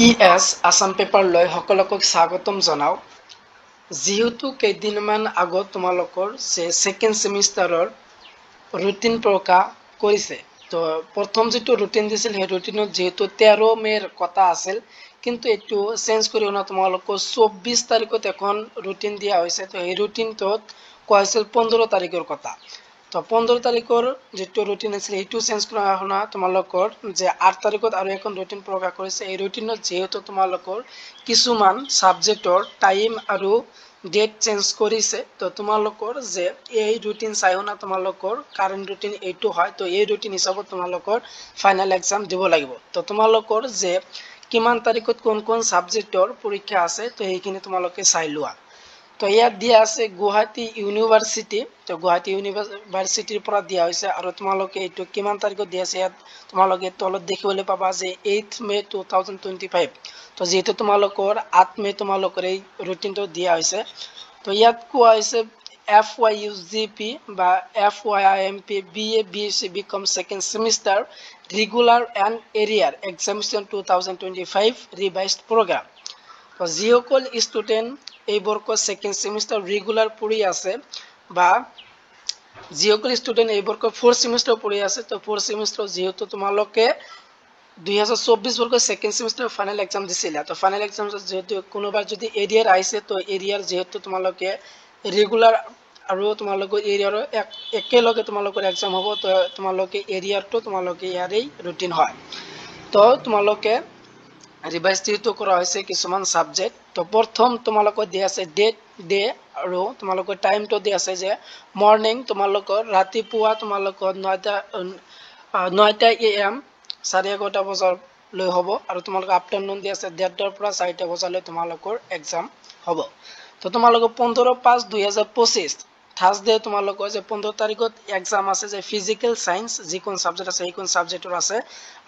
ES Assam paper লৈ সকলোকক স্বাগতম জনাও যেহেতু কেইদিনমান আগত তোমালোকৰ যে সেকেন্ড সেমিস্টাৰৰ ৰুটিন প্ৰকাশ কৰিছে তো প্ৰথম যেটো ৰুটিন দিছিল সেই ৰুটিনত যেহেতু 13 মেৰ কথা আছিল কিন্তু এটো চেঞ্জ কৰি না তোমালোকৰ 24 তাৰিখত এখন ৰুটিন দিয়া হৈছে তো এই ৰুটিনটোত কোৱা হৈছিল 15 তাৰিখৰ কথা তো 15 তাৰিখৰ যেটো ৰুটিন আছিল এইটো চেঞ্জ কৰা হনা তোমালোকৰ যে 8 তাৰিখত আৰু এখন ৰুটিন প্ৰকাশ কৰিছে এই ৰুটিনত যেহেতু তোমালোকৰ কিছুমান সাবজেক্টৰ টাইম আৰু ডেট চেঞ্জ কৰিছে তো তোমালোকৰ যে এই ৰুটিন চাইহনা তোমালোকৰ কাৰেন্ট ৰুটিন এইটো হয় তো এই ৰুটিন হিচাপত তোমালোকৰ ফাইনাল এক্সাম দিব লাগিব তো তোমালোকৰ যে কিমান তাৰিখত কোন কোন সাবজেক্টৰ পৰীক্ষা আছে তো এইখিনি তোমালোকে চাই লোৱা তো ইয়াত দিয়া আছে গুৱাহাটী ইউনিভাৰ্সিটি তো গুৱাহাটী ইউনিভাৰ্সিটিৰ পৰা দিয়া হৈছে আৰু তোমালোকে এইটো কিমান তাৰিখত দিয়া আছে ইয়াত তোমালোকে তলত দেখিবলৈ পাবা যে 8 মে 2025 তো যেহেতু তোমালোকৰ 8 মে তোমালোকৰ এই ৰুটিনটো দিয়া হৈছে তো ইয়াত কোৱা হৈছে FYUGP বা FYIMP BA BSc BCom second semester regular and area examination 2025 revised program তো যিসকল স্টুডেন্ট এই বৰ্ষ সেকেন্ড সেমিস্টাৰ ৰেগুলাৰ পড়ি আছে বা যিসকল স্টুডেন্ট এই বৰ্ষ ফোর্থ সেমিস্টার পড়ি আছে তো ফোর্থ সেমিস্টার যেহেতু তোমালোকে 2024 বর্ষ সেকেন্ড সেমিস্টার ফাইনাল এক্সাম দিছিলা তো ফাইনাল এক্সাম যেহেতু কোনোবাৰ যদি এৰিয়াৰ আইছে তো এৰিয়াৰ যেহেতু তোমালোকে ৰেগুলাৰ আৰু তোমালোকৰ এৰিয়াৰ একেলগে তোমালোকৰ এক্সাম হ'ব তো তোমালোকে এৰিয়াৰটো তোমালোকে ইয়াৰেই ৰুটিন হয় তো তোমালোকে ৰিভাইজ যেহেতু কৰা হয়েছে কিছুমান সাবজেক্ট তো প্ৰথম তোমালোকৰ দিয়া আছে ডেট ডে আৰু তোমালোকৰ টাইমটো দিয়া আছে যে মৰ্নিং তোমালোকৰ ৰাতিপুৱা তোমালোকৰ 9টা AM 11:30 বজালৈ হ'ব আৰু তোমালোকৰ আফটাৰনুন দিয়া আছে 1:30 পৰা 4টা বজালৈ তোমালোকৰ এক্সাম হ'ব তো তোমালোকৰ 15/5/2025 থাৰ্সডে তোমালোকৰ যে 15 তাৰিখত এক্সাম আছে যে ফিজিক্যাল সায়েন্স যিকোন সাবজেক্ট আছে এইকোন সাবজেক্টৰ আছে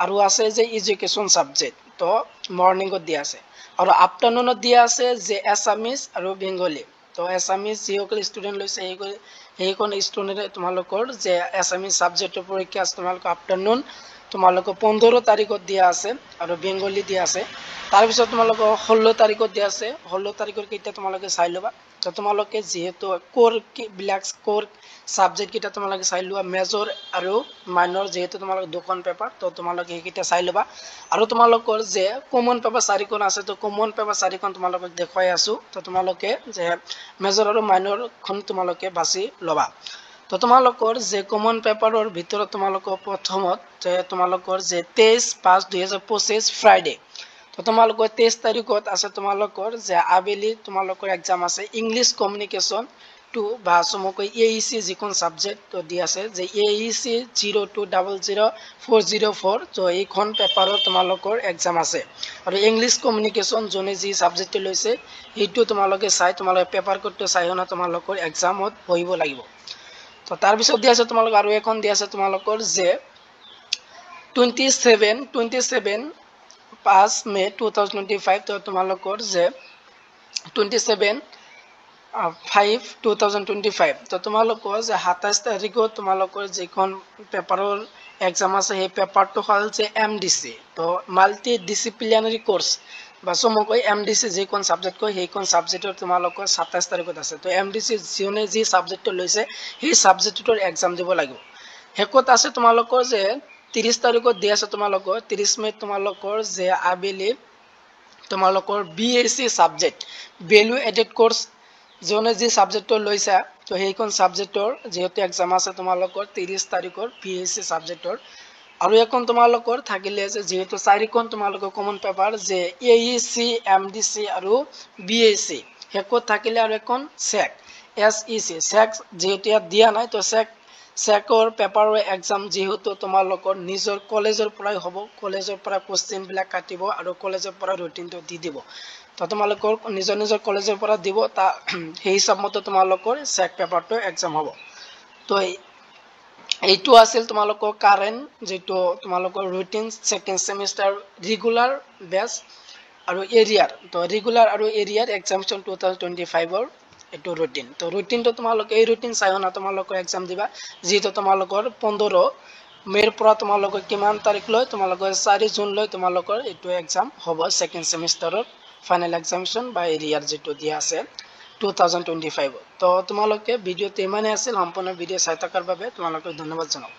আৰু আছে যে এডুকেশন সাবজেক্ট তো মৰ্নিংত দিয়া আছে আৰু আফটাৰনুনত দিয়া আছে যে এসামিজ আৰু বেঙ্গলী তো এসামিজ যিসকল স্টুডেন্ট লৈছে সেইখন স্টুডেন্টে তোমালোকৰ যে এসামিজ সাবজেক্টৰ পৰীক্ষা আছে তোমালোকৰ আফটাৰনুন তোমালোকৰ 15 তাৰিখত দিয়া আছে আৰু বেঙ্গলী দিয়া আছে তাৰ পিছত তোমালোকৰ 16 তাৰিখত দিয়া আছে 16 তাৰিখৰ কেইটা তোমালোকে চাই লবা তো তোমালোকে যেহেতু কোৰ বিলাক কোৰ সাবজেক্ট কিটা তোমালোকে চাই লোৱা মেজৰ আৰু মাইনৰ যেহেতু তোমালোক দুখন পেপাৰ তো তোমালোকে এইকিটা চাই লবা আৰু তোমালোকৰ যে কমন পেপাৰ 4খন আছে তো কমন পেপাৰ 4খন তোমালোকক দেখাই আছো তো তোমালোকে যে মেজৰ আৰু মাইনৰ খন তোমালোকে বাছি লবা তো তোমালোকৰ যে কমন পেপাৰৰ ভিতৰত তোমালোকৰ প্ৰথমত যে তোমালোকৰ যে 23/5/2025 ফ্ৰাইডে তো তোমালোকৰ 23 তাৰিখত আছে তোমালোকৰ যে আবেলি তোমালোকৰ এক্সাম আছে ইংলিশ কমিউনিকেশন 2 বা চমুকৈ AEC যিকোন সাবজেক্ট তো দি আছে যে AEC 0200404 তো এইখন পেপাৰৰ তোমালোকৰ এক্সাম আছে আৰু ইংলিশ কমিউনিকেশন জনে যি সাবজেক্ট লৈছে এইটো তোমালোকে চাই তোমালোকে পেপাৰ কোডটো চাই হনা তোমালোকৰ এক্সামত বহিব লাগিব তো তাৰ পিছত দি আছে তোমালোক আৰু এখন দি আছে তোমালোকৰ যে 5 মে 2025 তো তোমালোকৰ যে 27/5/2025 তো তোমালোকৰ যে 27 তাৰিখত তোমালোকৰ যেখন পেপাৰৰ এক্সাম আছে সেই পেপাৰটো হল যে MDC তো মাল্টি ডিসিপ্লিনাৰি কোৰ্স বা চমুকৈ MDC যেখন সাবজেক্ট কয় সেইখন সাবজেক্টৰ তোমালোকৰ 27 তাৰিখত আছে তো MDC জনে যি সাবজেক্টটো লৈছে সেই সাবজেক্টৰ এক্সাম দিব লাগিব হেকত আছে তোমালোকৰ যে 30 তাৰিখত দিয়া আছে তোমালোকৰ 30 মে তোমালোকৰ যে আবেলি তোমালোকৰ BSc subject value aided course জনে যি সাবজেক্টটো লৈছা তো সেইখন সাবজেক্টৰ যেহেতু এক্সাম আছে তোমালোকৰ 30 তাৰিখৰ BSc সাবজেক্টৰ আৰু এখন তোমালোকৰ থাকিলে যে যেহেতু 4খন তোমালোকৰ কমন পেপাৰ যে AEC MDC আৰু BSc হেকত থাকিলে আৰু এখন SEC SEC যেহেতু ইয়াত দিয়া নাই তো SECৰ পেপাৰৰ এক্সাম যেহেতু তোমালোকৰ নিজৰ কলেজৰ পৰাই হ'ব কলেজৰ পৰা কোশ্চেন বিলাক কাটিব আৰু কলেজৰ পৰা ৰুটিনটো দি দিব তো তোমালোকৰ নিজৰ কলেজৰ পৰা দিব তা সেই হিচাপমতে তোমালোকৰ SEC পেপাৰটো এক্সাম হ'ব তো এইটো আছিল তোমালোকৰ কাৰেন্ট যেটো তোমালোকৰ ৰুটিন সেকেন্ড সেমিস্টাৰ ৰেগুলাৰ বেস আৰু এৰিয়াৰ তো ৰেগুলাৰ আৰু এৰিয়াৰ এক্সামিনেশন 2025 ৰ এটো ৰুটিন তো ৰুটিনটো তোমালোকে এই ৰুটিন চাই হনা তোমালোকৰ এক্সাম দিবা যেটো তোমালোকৰ 15 মে'ৰ পৰা তোমালোকৰ কিমান তাৰিখ লৈ তোমালোকৰ 4 জুন লৈ তোমালোকৰ এইটো এক্সাম হ'ব সেকেন্ড সেমিষ্টাৰৰ ফাইনেল এক্সামিনেশ্যন বা এৰিয়াৰ যেটো দিয়া আছে 2025 তো তোমালোকে ভিডিওটো ইমানেই আছিল সম্পূৰ্ণ ভিডিও চাই থকাৰ বাবে তোমালোকক ধন্যবাদ জনাও